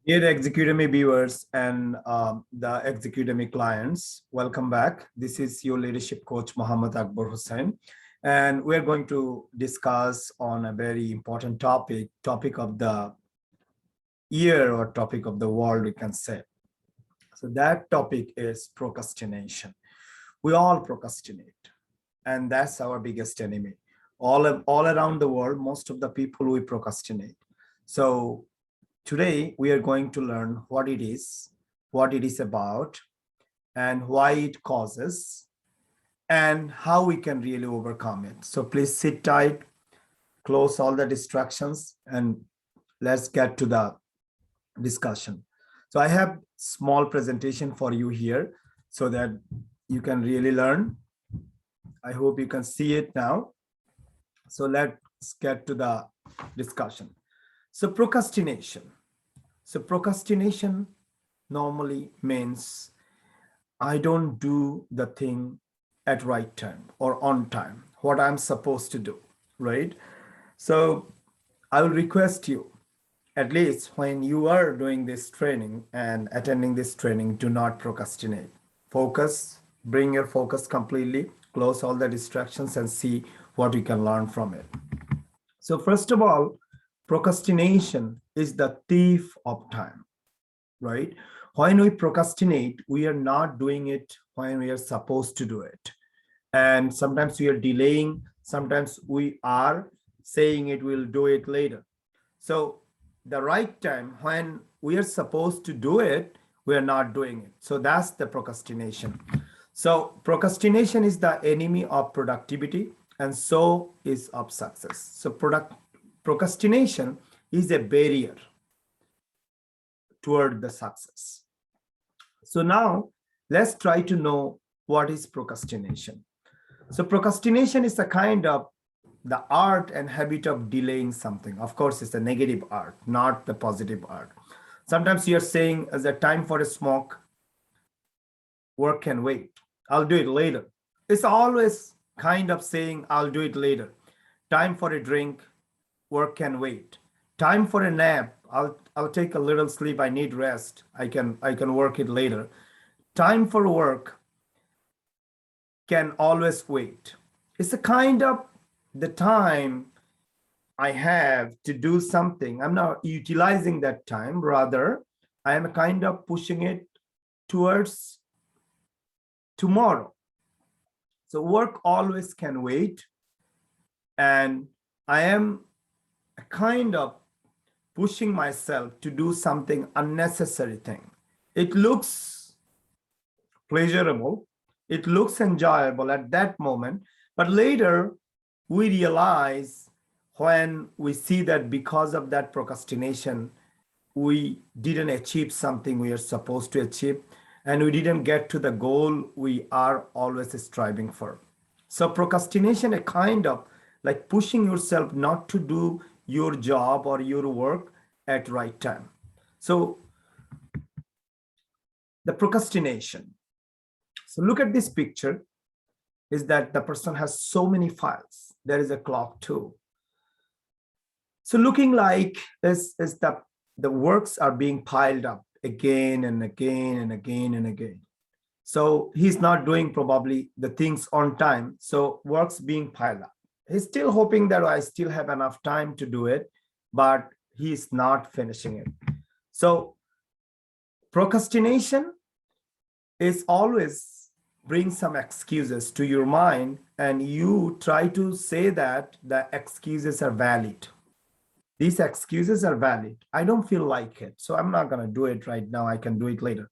Dear Execudemy viewers and the Execudemy clients, welcome back. This is your leadership coach, Muhammad Akbar Hossain, and we're going to discuss on a very important topic of the year or topic of the world, we can say. So that topic is procrastination. We all procrastinate, and that's our biggest enemy. All around the world, most of the people we procrastinate. So today, we are going to learn what it is about, and why it causes, and how we can really overcome it. So please sit tight, close all the distractions, and let's get to the discussion. So I have small presentation for you here so that you can really learn. I hope you can see it now. So let's get to the discussion. So procrastination. So procrastination normally means I don't do the thing at right time or on time, what I'm supposed to do, right? So I will request you, at least when you are doing this training and attending this training, do not procrastinate. Focus, bring your focus completely, close all the distractions and see what you can learn from it. So first of all, procrastination is the thief of time, right? When we procrastinate, we are not doing it when we are supposed to do it. And sometimes we are delaying, sometimes we are saying it will do it later. So the right time when we are supposed to do it, we are not doing it. So that's the procrastination. So procrastination is the enemy of productivity, and so is of success. So procrastination is a barrier toward the success. So now let's try to know what is procrastination. So procrastination is a kind of the art and habit of delaying something. Of course, it's a negative art, not the positive art. Sometimes you're saying as a time for a smoke, work can wait. I'll do it later. It's always kind of saying I'll do it later. Time for a drink, work can wait. Time for a nap, I'll take a little sleep, I need rest, I can work it later. Time for work can always wait. It's a kind of the time I have to do something, I'm not utilizing that time, rather I am kind of pushing it towards tomorrow. So work always can wait, and I am kind of pushing myself to do something unnecessary thing. It looks pleasurable, it looks enjoyable at that moment, but later we realize when we see that because of that procrastination, we didn't achieve something we are supposed to achieve, and we didn't get to the goal we are always striving for. So procrastination, a kind of like pushing yourself not to do your job or your work at right time. So the procrastination. So look at this picture, is that the person has so many files. There is a clock too. So looking like this is the works are being piled up again and again and again and again. So he's not doing probably the things on time. So works being piled up. He's still hoping that I still have enough time to do it, but he's not finishing it. So procrastination is always bring some excuses to your mind, and you try to say that the excuses are valid. These excuses are valid. I don't feel like it, so I'm not going to do it right now. I can do it later.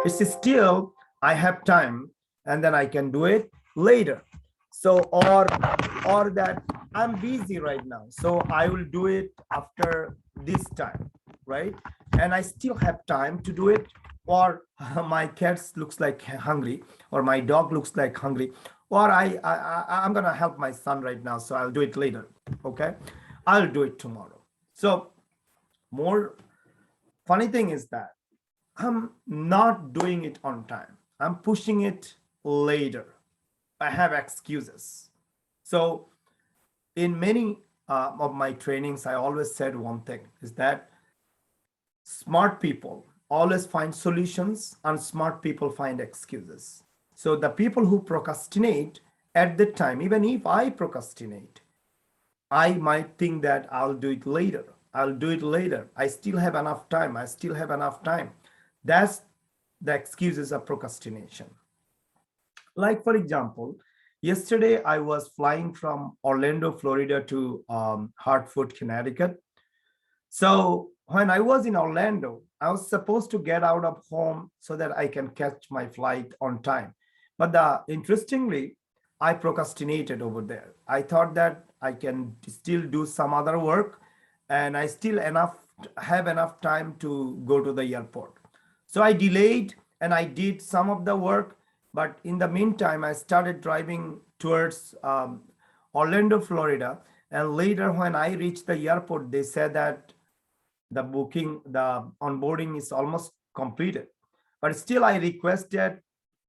It's still, I have time, and then I can do it later. So, or that I'm busy right now, so I will do it after this time, right? And I still have time to do it. Or my cat looks like hungry, or my dog looks like hungry, or I'm gonna help my son right now, so I'll do it later. Okay, I'll do it tomorrow. So more funny thing is that I'm not doing it on time. I'm pushing it later. I have excuses. So in many of my trainings, I always said one thing is that Smart people always find solutions, and smart people find excuses. So the people who procrastinate at the time, even if I procrastinate, I might think that I'll do it later. I'll do it later. I still have enough time. I still have enough time. That's the excuses of procrastination. Like, for example, yesterday I was flying from Orlando, Florida to Hartford, Connecticut. So when I was in Orlando, I was supposed to get out of home so that I can catch my flight on time. But interestingly, I procrastinated over there. I thought that I can still do some other work, and I still enough have enough time to go to the airport. So I delayed and I did some of the work, but in the meantime, I started driving towards Orlando, Florida. And later, when I reached the airport, they said that the onboarding is almost completed. But still, I requested,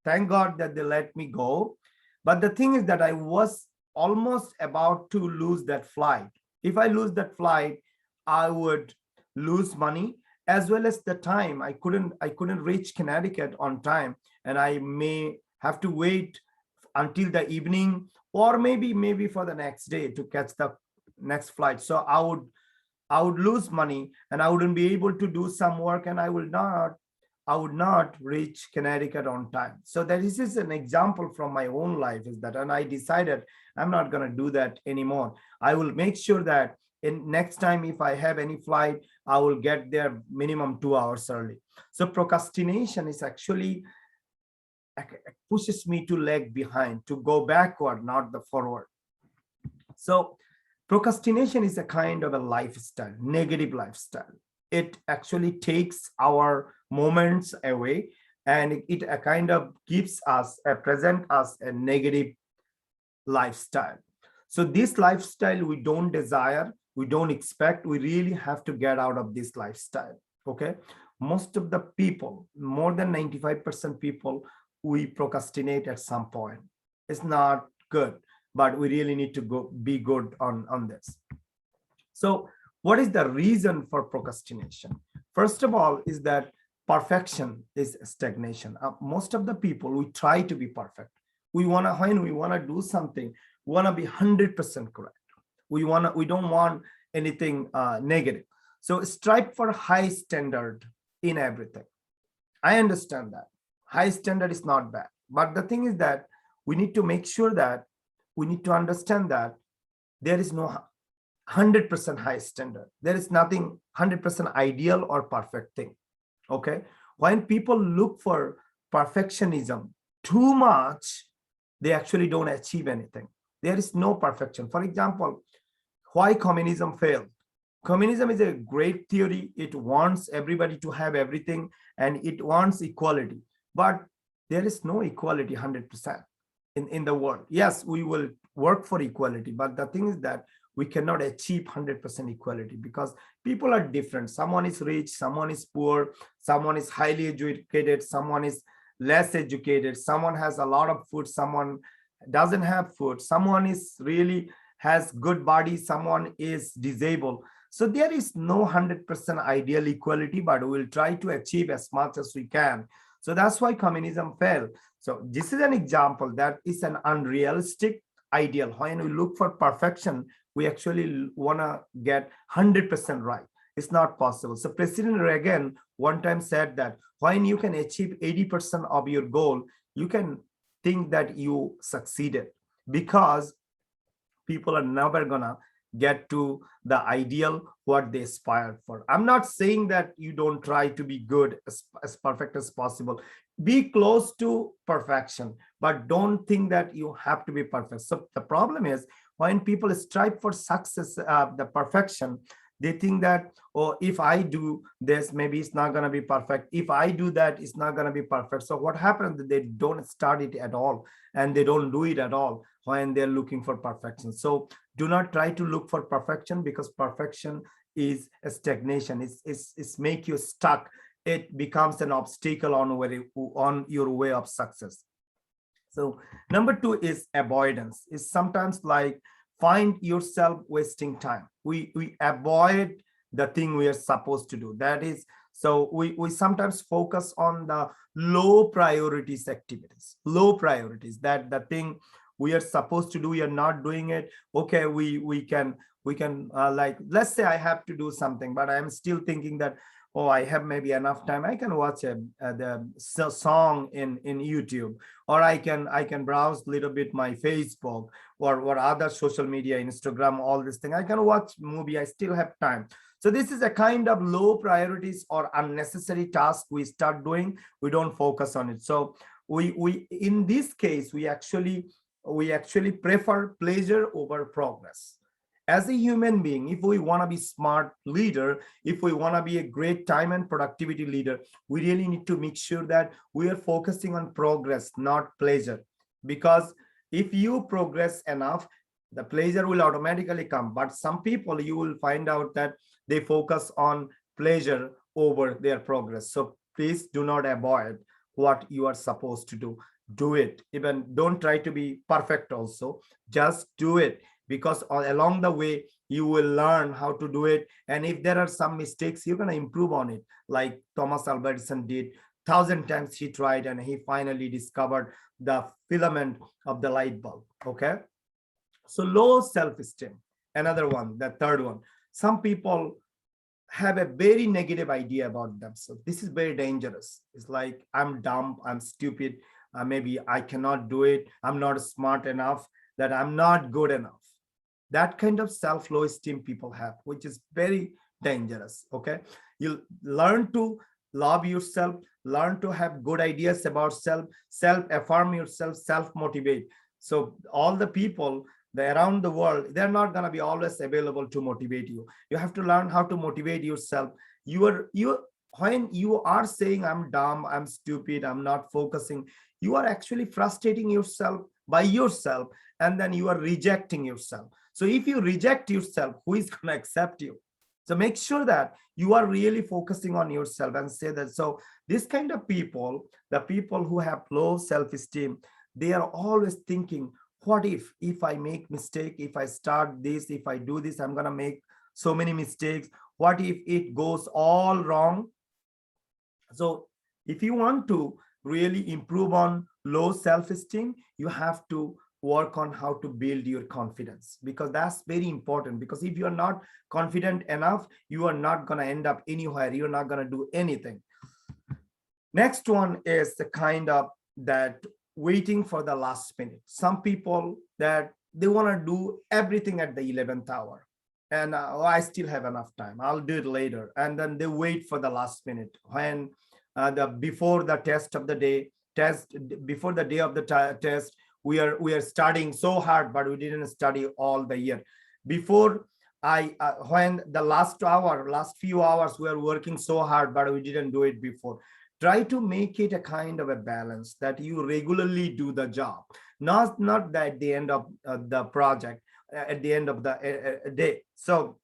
thank God that they let me go. But the thing is that I was almost about to lose that flight. If I lose that flight, I would lose money as well as the time. I couldn't reach Connecticut on time, and I may have to wait until the evening, or maybe for the next day to catch the next flight. So I would lose money, and I wouldn't be able to do some work, and I would not reach Connecticut on time. So that this is an example from my own life is that, and I decided I'm not going to do that anymore. I will make sure that in next time, if I have any flight, I will get there minimum 2 hours early. So procrastination is actually pushes me to lag behind, to go backward, not the forward. So procrastination is a kind of a lifestyle, negative lifestyle. It actually takes our moments away, and it kind of gives us a present us a negative lifestyle. So this lifestyle we don't desire, we don't expect, we really have to get out of this lifestyle. Okay. Most of the people, more than 95% people, we procrastinate at some point. It's not good, but we really need to go be good on this. So what is the reason for procrastination? First of all, is that perfection is stagnation. Most of the people, we try to be perfect. When we want to do something, we want to be 100% correct. We don't want anything negative. So strive for high standard in everything. I understand that high standard is not bad, but the thing is that we need to make sure that we need to understand that there is no 100% high standard. There is nothing 100% ideal or perfect thing. Okay. When people look for perfectionism too much, they actually don't achieve anything. There is no perfection. For example, why communism failed? Communism is a great theory. It wants everybody to have everything, and it wants equality. But there is no equality 100% in the world. Yes, we will work for equality, but the thing is that we cannot achieve 100% equality because people are different. Someone is rich, someone is poor, someone is highly educated, someone is less educated, someone has a lot of food, someone doesn't have food, someone is really has good body, someone is disabled. So there is no 100% ideal equality, but we will try to achieve as much as we can. So that's why communism failed. So this is an example that is an unrealistic ideal. When we look for perfection, we actually want to get 100% right. It's not possible. So President Reagan one time said that when you can achieve 80% of your goal, you can think that you succeeded, because people are never gonna get to the ideal what they aspire for. I'm not saying that you don't try to be good, as perfect as possible. Be close to perfection, but don't think that you have to be perfect. So the problem is when people strive for success, the perfection, they think that, oh, if I do this, maybe it's not going to be perfect. If I do that, it's not going to be perfect. So what happens? They don't start it at all, and they don't do it at all when they're looking for perfection. So do not try to look for perfection, because perfection is a stagnation. It's make you stuck. It becomes an obstacle on your way of success. So number two is avoidance. Is sometimes like find yourself wasting time. We avoid the thing we are supposed to do. That is, so we sometimes focus on the low priorities activities, low priorities, that the thing we are supposed to do, we are not doing it. Okay, we can like, let's say I have to do something, but I'm still thinking that, oh, I have maybe enough time, I can watch the song in YouTube, or I can browse a little bit my Facebook, or other social media, Instagram, all this thing, I can watch movie, I still have time. So this is a kind of low priorities or unnecessary task we start doing, we don't focus on it. So we in this case, we actually prefer pleasure over progress. As a human being, if we want to be smart leader, if we want to be a great time and productivity leader, we really need to make sure that we are focusing on progress, not pleasure. Because if you progress enough, the pleasure will automatically come. But some people, you will find out that they focus on pleasure over their progress. So please do not avoid what you are supposed to do. Do it. Even don't try to be perfect also. Just do it, because along the way you will learn how to do it. And if there are some mistakes, you're going to improve on it, like Thomas Alva Edison did. 1,000 times he tried, and he finally discovered the filament of the light bulb. Okay, so low self-esteem, another one, the third one. Some people have a very negative idea about themselves. This is very dangerous. It's like, I'm dumb, I'm stupid, maybe I cannot do it, I'm not smart enough, that I'm not good enough. That kind of self-low esteem people have, which is very dangerous. Okay, you learn to love yourself, learn to have good ideas about self affirm yourself, self motivate. So all the people around the world, they're not going to be always available to motivate you. You have to learn how to motivate yourself. You when you are saying, I'm dumb, I'm stupid, I'm not focusing, you are actually frustrating yourself by yourself, and then you are rejecting yourself. So if you reject yourself, who is going to accept you? So make sure that you are really focusing on yourself and say that. So this kind of people, the people who have low self-esteem, they are always thinking, what if I make mistake, if I start this, if I do this, I'm going to make so many mistakes. What if it goes all wrong? So if you want to really improve on low self-esteem, you have to work on how to build your confidence, because that's very important. Because if you're not confident enough, you are not going to end up anywhere, you're not going to do anything. Next one is the kind of that waiting for the last minute. Some people that they want to do everything at the 11th hour, and oh, I still have enough time, I'll do it later. And then they wait for the last minute, when the before the test of the day test before the day of the test, we are studying so hard, but we didn't study all the year before. When the last few hours, we are working so hard, but we didn't do it before. Try to make it a kind of a balance, that you regularly do the job, not that at the end of the project, at the end of the day. So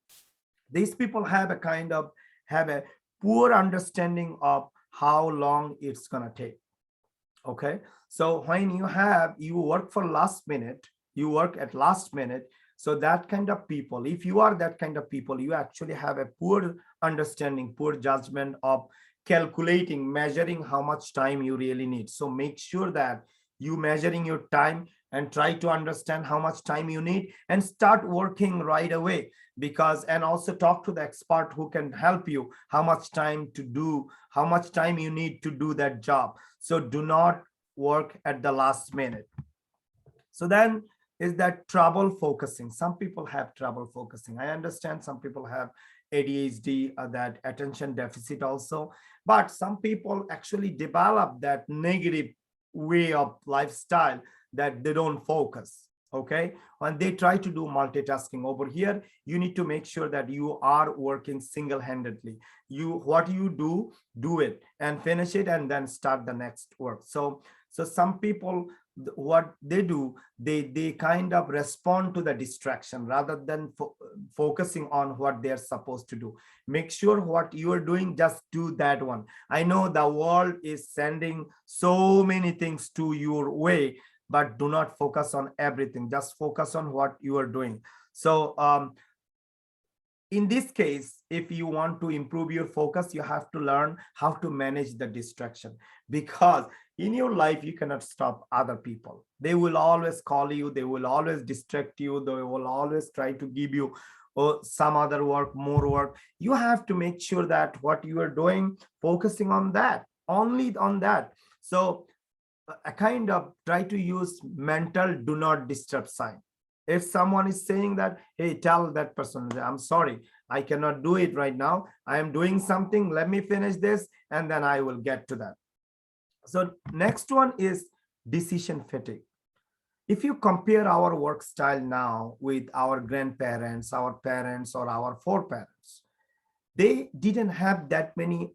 these people have a poor understanding of how long it's going to take. Okay, so when you work for last minute, you work at last minute. So that kind of people, if you are that kind of people, you actually have a poor understanding, poor judgment of calculating, measuring how much time you really need. So make sure that you measuring your time and try to understand how much time you need, and start working right away. Because, and also talk to the expert who can help you how much time to do, how much time you need to do that job. So do not work at the last minute. So then is that trouble focusing. Some people have trouble focusing. I understand some people have ADHD, that attention deficit also, but some people actually develop that negative way of lifestyle, that they don't focus. Okay, when they try to do multitasking over here, you need to make sure that you are working single-handedly. What you do it and finish it, and then start the next work. So some people, what they do, they kind of respond to the distraction rather than focusing on what they're supposed to do. Make sure what you are doing, just do that one. I know the world is sending so many things to your way, but do not focus on everything. Just focus on what you are doing. So in this case, if you want to improve your focus, you have to learn how to manage the distraction, because in your life you cannot stop other people. They will always call you, they will always distract you, they will always try to give you some other work, more work. You have to make sure that what you are doing, focusing on that, only on that. So I kind of try to use mental do not disturb sign. If someone is saying that, hey, tell that person, I'm sorry, I cannot do it right now. I am doing something. Let me finish this and then I will get to that. So next one is decision fatigue. If you compare our work style now with our grandparents, our parents, or our foreparents, they didn't have that many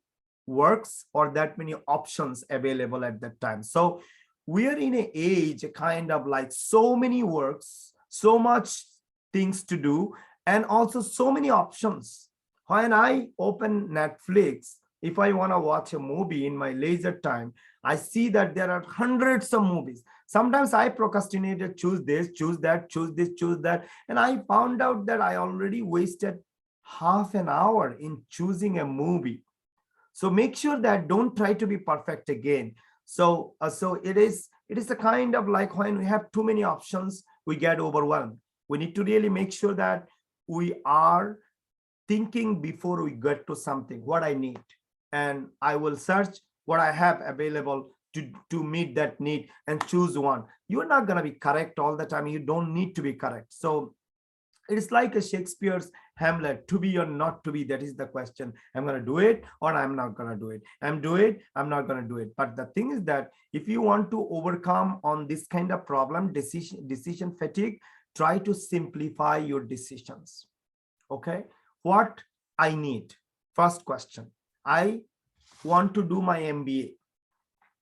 works or that many options available at that time. So we are in an age kind of like so many works, so much things to do, and also so many options. When I open Netflix, if I want to watch a movie in my leisure time, I see that there are hundreds of movies. Sometimes I procrastinated, choose this, choose that, choose this, choose that. And I found out that I already wasted half an hour in choosing a movie. So make sure that don't try to be perfect again. So it is a kind of like when we have too many options, we get overwhelmed. We need to really make sure that we are thinking before we get to something, what I need. And I will search what I have available to meet that need and choose one. You're not going to be correct all the time. You don't need to be correct. So it's like a Shakespeare's Hamlet, to be or not to be. That is the question. I'm going to do it or I'm not going to do it. I'm not going to do it. But the thing is that if you want to overcome on this kind of problem, decision fatigue, try to simplify your decisions. Okay. What I need. First question. I want to do my MBA.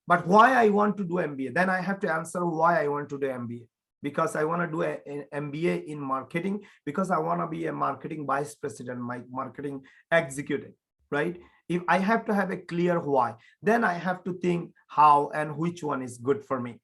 But why I want to do MBA? Then I have to answer why I want to do MBA. Because I want to do an MBA in marketing, because I want to be a marketing vice president, my marketing executive, right? If I have to have a clear why, then I have to think how and which one is good for me.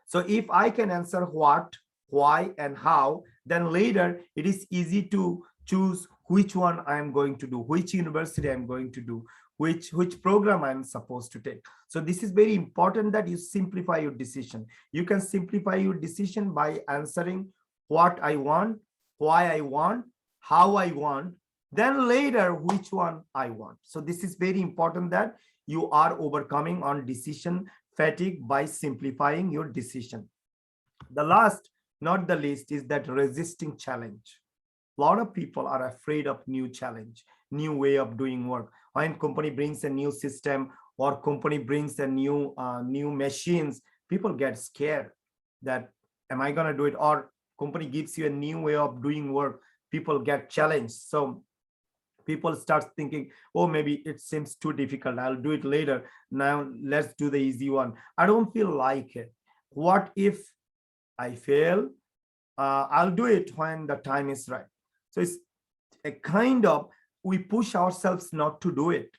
So if I can answer what, why, and how, then later it is easy to choose which one I'm going to do, which university I'm going to do, which program I'm supposed to take. So this is very important that you simplify your decision. You can simplify your decision by answering what I want, why I want, how I want, then later which one I want. So this is very important that you are overcoming on decision fatigue by simplifying your decision. The last, not the least, is that resisting challenge. A lot of people are afraid of new challenge, new way of doing work. When company brings a new system or company brings a new machines, people get scared that am I going to do it? Or company gives you a new way of doing work, people get challenged. So people start thinking, oh, maybe it seems too difficult, I'll do it later. Now let's do the easy one. I don't feel like it. What if I fail? I'll do it when the time is right. So it's a kind of, we push ourselves not to do it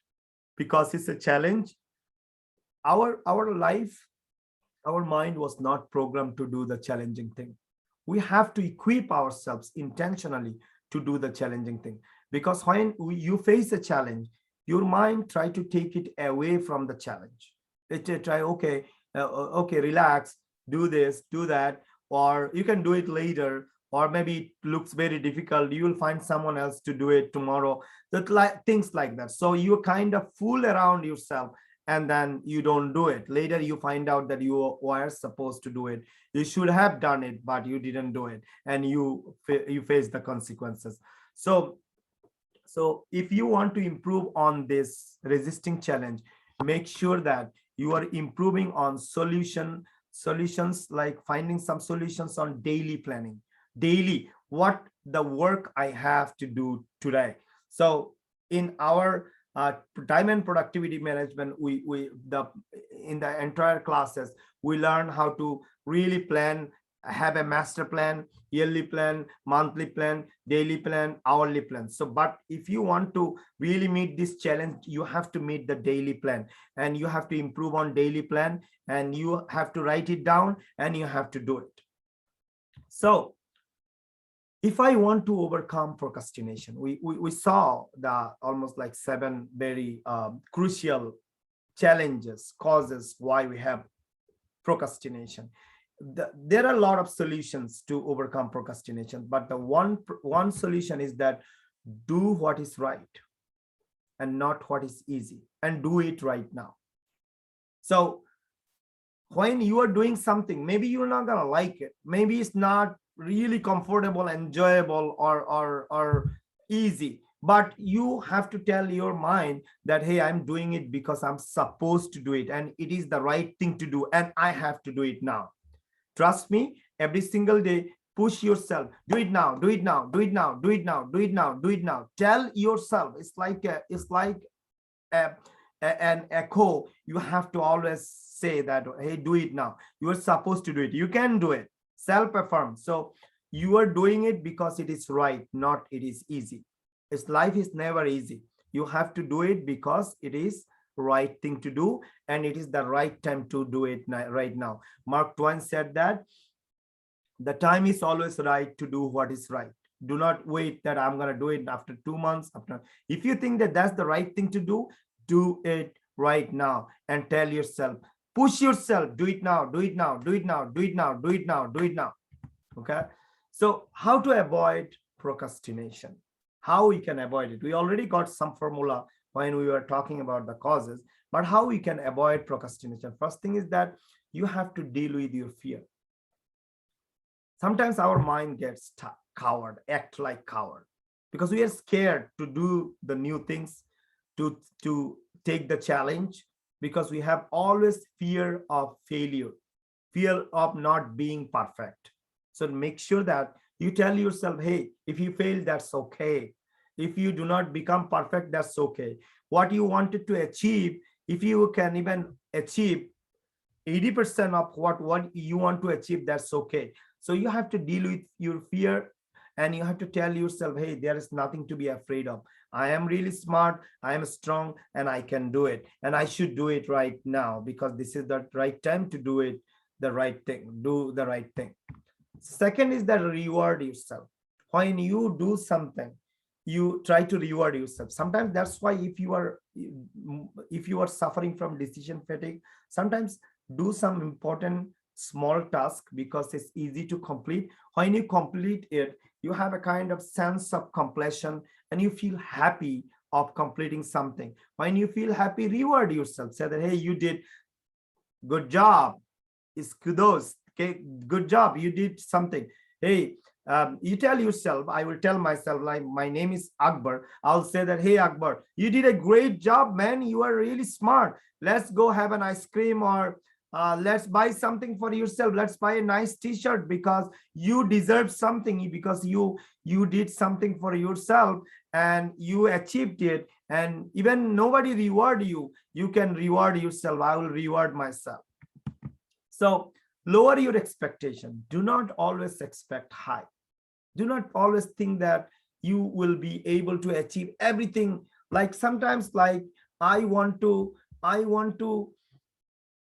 because it's a challenge. Our life, our mind was not programmed to do the challenging thing. We have to equip ourselves intentionally to do the challenging thing, because when you face a challenge, your mind try to take it away from the challenge. It try, okay, okay, relax, do this, do that, or you can do it later, or maybe it looks very difficult, you will find someone else to do it tomorrow. That, like things like that. So you kind of fool around yourself and then you don't do it. Later you find out that you were supposed to do it, you should have done it, but you didn't do it, and you face the consequences. So if you want to improve on this resisting challenge, make sure that you are improving on solutions, like finding some solutions on daily planning. Daily, what the work I have to do today. So in our time and productivity management, in the entire classes, we learn how to really plan, have a master plan, yearly plan, monthly plan, daily plan, hourly plan. So but if you want to really meet this challenge, you have to meet the daily plan, and you have to improve on daily plan, and you have to write it down, and you have to do it. So If I want to overcome procrastination, we saw the almost like 7 very crucial challenges, causes why we have procrastination. There are a lot of solutions to overcome procrastination, but the one solution is that do what is right and not what is easy, and do it right now. So when you are doing something, maybe you're not gonna like it, maybe it's not really comfortable, enjoyable, or easy, but you have to tell your mind that, hey, I'm doing it because I'm supposed to do it, and it is the right thing to do, and I have to do it now. Trust me, every single day, push yourself. Do it now, do it now, do it now, do it now, do it now, do it now. Tell yourself. It's like a, an echo. You have to always say that, hey, do it now. You are supposed to do it. You can do it. Self-affirm. So you are doing it because it is right, not it is easy. It's life is never easy. You have to do it because it is right thing to do, and it is the right time to do it right now. Mark Twain said that the time is always right to do what is right. Do not wait that I'm going to do it after 2 months. After, if you think that that's the right thing to do it right now, and tell yourself, push yourself, do it now, do it now, do it now, do it now, do it now, do it now. Okay. So how to avoid procrastination? How we can avoid it? We already got some formula when we were talking about the causes, but how we can avoid procrastination? First thing is that you have to deal with your fear. Sometimes our mind gets coward, act like coward, because we are scared to do the new things, to take the challenge, because we have always fear of failure, fear of not being perfect. So make sure that you tell yourself, hey, if you fail, that's okay. If you do not become perfect, that's okay. What you wanted to achieve, if you can even achieve 80% of what you want to achieve, that's okay. So you have to deal with your fear, and you have to tell yourself, hey, there is nothing to be afraid of. I am really smart, I am strong, and I can do it, and I should do it right now, because this is the right time to do it, the right thing, do the right thing. Second is that reward yourself. When you do something, you try to reward yourself. Sometimes that's why if you are suffering from decision fatigue, sometimes do some important small task, because it's easy to complete. When you complete it, you have a kind of sense of completion, and you feel happy of completing something. When you feel happy, reward yourself. Say that, hey, you did good job. It's kudos. Okay, good job. You did something. Hey, you tell yourself, I will tell myself, like, my name is Akbar. I'll say that, hey, Akbar, you did a great job, man. You are really smart. Let's go have an ice cream, or let's buy something for yourself. Let's buy a nice t-shirt, because you deserve something, because you did something for yourself and you achieved it. And even nobody reward you, you can reward yourself. I will reward myself. So lower your expectation. Do not always expect high. Do not always think that you will be able to achieve everything. Like sometimes, like I want to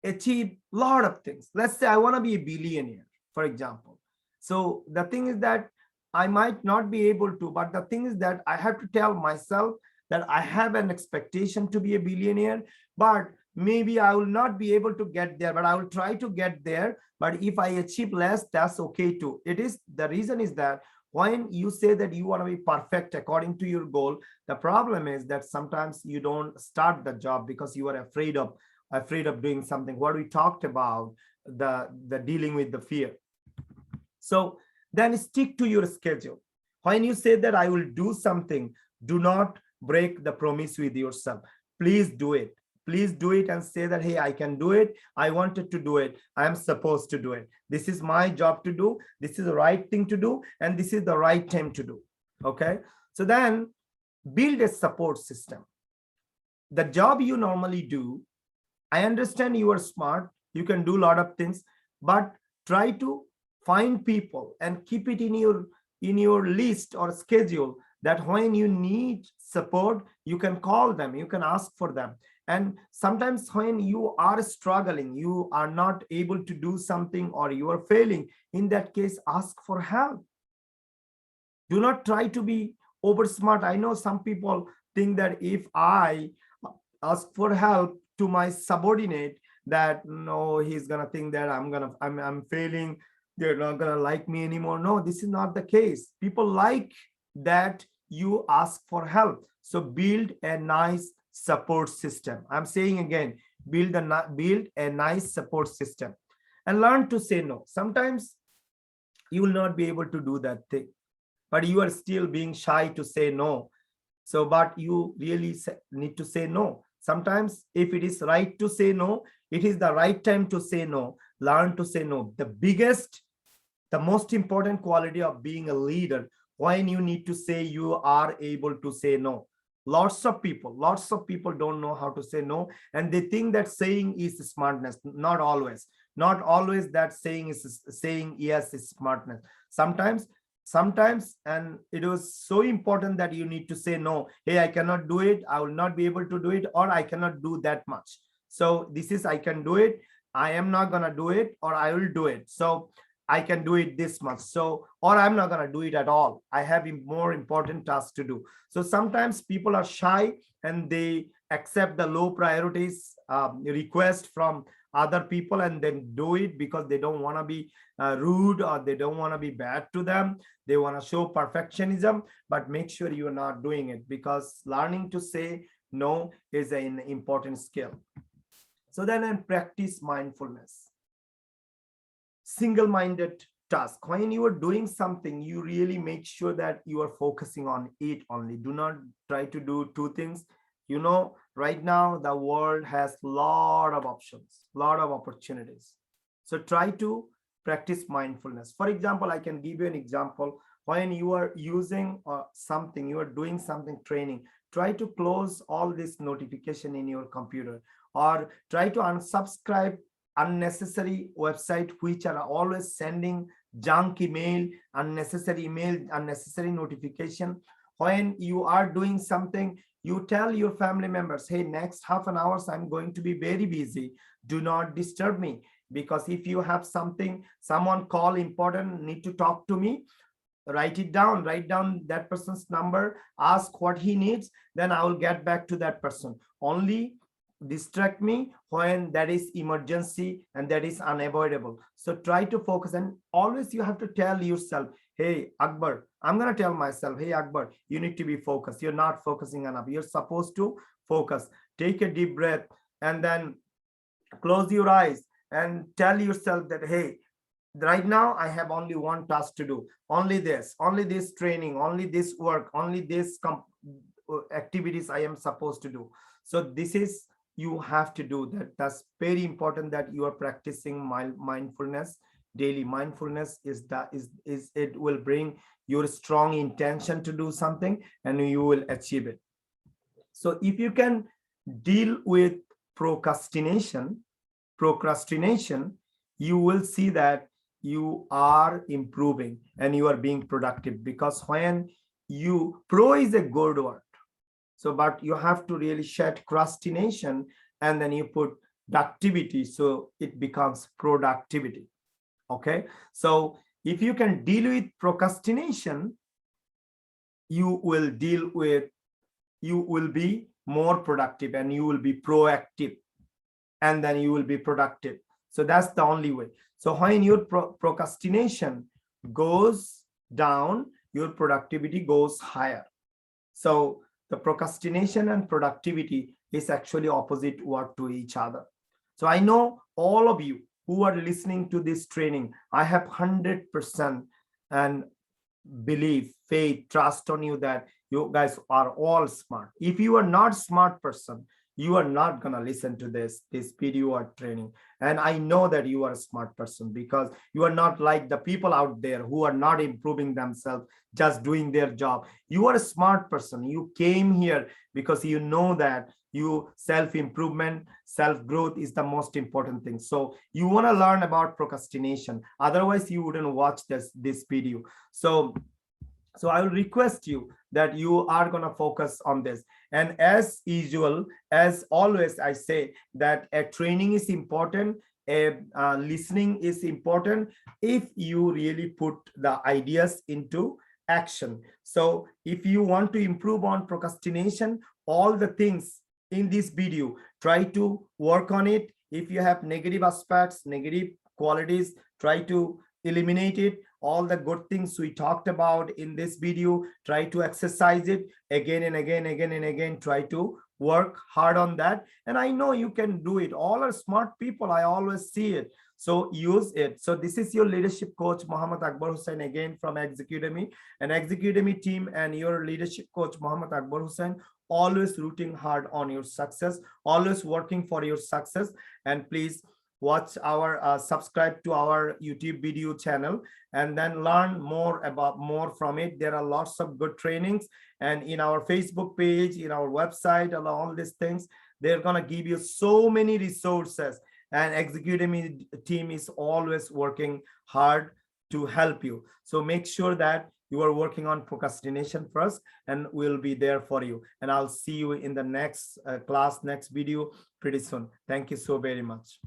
achieve a lot of things. Let's say I want to be a billionaire, for example. So the thing is that I might not be able to, but the thing is that I have to tell myself that I have an expectation to be a billionaire, but maybe I will not be able to get there, but I will try to get there. But if I achieve less, that's okay too. It is, the reason is that when you say that you want to be perfect according to your goal, the problem is that sometimes you don't start the job because you are afraid of doing something. What we talked about, the dealing with the fear. So then stick to your schedule. When you say that I will do something, do not break the promise with yourself. Please do it. Please do it and say that, hey, I can do it. I wanted to do it. I am supposed to do it. This is my job to do. This is the right thing to do. And this is the right time to do. Okay. So then build a support system. The job you normally do, I understand you are smart. You can do a lot of things, but try to find people and keep it in your list or schedule, that when you need support, you can call them, you can ask for them. And sometimes when you are struggling, you are not able to do something, or you are failing, in that case, ask for help. Do not try to be over smart. I know some people think that if I ask for help to my subordinate, that no, he's gonna think that I'm failing, they're not gonna like me anymore. No, this is not the case. People like that you ask for help. So build a nice support system. I'm saying again, build a nice support system, and learn to say no. Sometimes you will not be able to do that thing, but you are still being shy to say no. So, but you really need to say no. Sometimes if it is right to say no, it is the right time to say no. Learn to say no. The most important quality of being a leader, when you need to say, you are able to say no. Lots of people don't know how to say no, and they think that saying is smartness. Not always. Not always that saying yes is smartness. Sometimes, and it was so important that you need to say no. Hey, I cannot do it, I will not be able to do it, or I cannot do that much. So this is, I can do it, I am not gonna do it, or I will do it. So I can do it this much. So, or I'm not gonna do it at all, I have a more important task to do. So sometimes people are shy and they accept the low priorities request from other people, and then do it because they don't want to be rude, or they don't want to be bad to them. They want to show perfectionism. But make sure you are not doing it, because learning to say no is an important skill. So then, and practice mindfulness. Single-minded task. When you are doing something, you really make sure that you are focusing on it only. Do not try to do two things. You know, right now the world has a lot of options, a lot of opportunities. So try to practice mindfulness. For example, I can give you an example. When you are using something, you are doing something training, try to close all this notification in your computer, or try to unsubscribe unnecessary website which are always sending junk email, unnecessary email, unnecessary notification. When you are doing something, you tell your family members, hey, next half an hour I'm going to be very busy, do not disturb me. Because if you have something, someone call important, need to talk to me, write it down, write down that person's number, ask what he needs, then I will get back to that person. Only distract me when that is emergency and that is unavoidable. So try to focus, and always you have to tell yourself, hey Akbar, I'm going to tell myself, hey Akbar, you need to be focused, you're not focusing enough, you're supposed to focus. Take a deep breath and then close your eyes and tell yourself that, hey, right now I have only one task to do, only this training, only this work, only this activities I am supposed to do. So this is, you have to do that. That's very important, that you are practicing mindfulness daily. Mindfulness is it will bring your strong intention to do something, and you will achieve it. So if you can deal with procrastination, you will see that you are improving and you are being productive. Because when pro is a good word, so but you have to really shed procrastination, and then you put productivity, so it becomes productivity. Okay, so if you can deal with procrastination, you will be more productive, and you will be proactive, and then you will be productive. So that's the only way. So when your procrastination goes down, your productivity goes higher. So the procrastination and productivity is actually opposite word to each other. So I know all of you who are listening to this training, I have 100% and belief, faith, trust on you that you guys are all smart. If you are not smart person, you are not going to listen to this video or training. And I know that you are a smart person, because you are not like the people out there who are not improving themselves, just doing their job. You are a smart person. You came here because you know that self-improvement, self-growth is the most important thing. So you want to learn about procrastination. Otherwise, you wouldn't watch this video. So I will request you that you are going to focus on this. And as usual, as always, I say that a training is important, listening is important, if you really put the ideas into action. So if you want to improve on procrastination, all the things in this video, try to work on it. If you have negative aspects, negative qualities, try to eliminate it. All the good things we talked about in this video, try to exercise it again and again, again and again. Try to work hard on that. And I know you can do it. All are smart people. I always see it. So use it. So this is your leadership coach, Muhammad Akbar Hossain, again from Execudemy, and Execudemy team, and your leadership coach, Muhammad Akbar Hossain, always rooting hard on your success, always working for your success. And please watch our subscribe to our YouTube video channel, and then learn more from it. There are lots of good trainings, and in our Facebook page, in our website, and all these things, they're gonna give you so many resources. And Execudemy team is always working hard to help you. So make sure that you are working on procrastination first, and we'll be there for you. And I'll see you in the next class, next video pretty soon. Thank you so very much.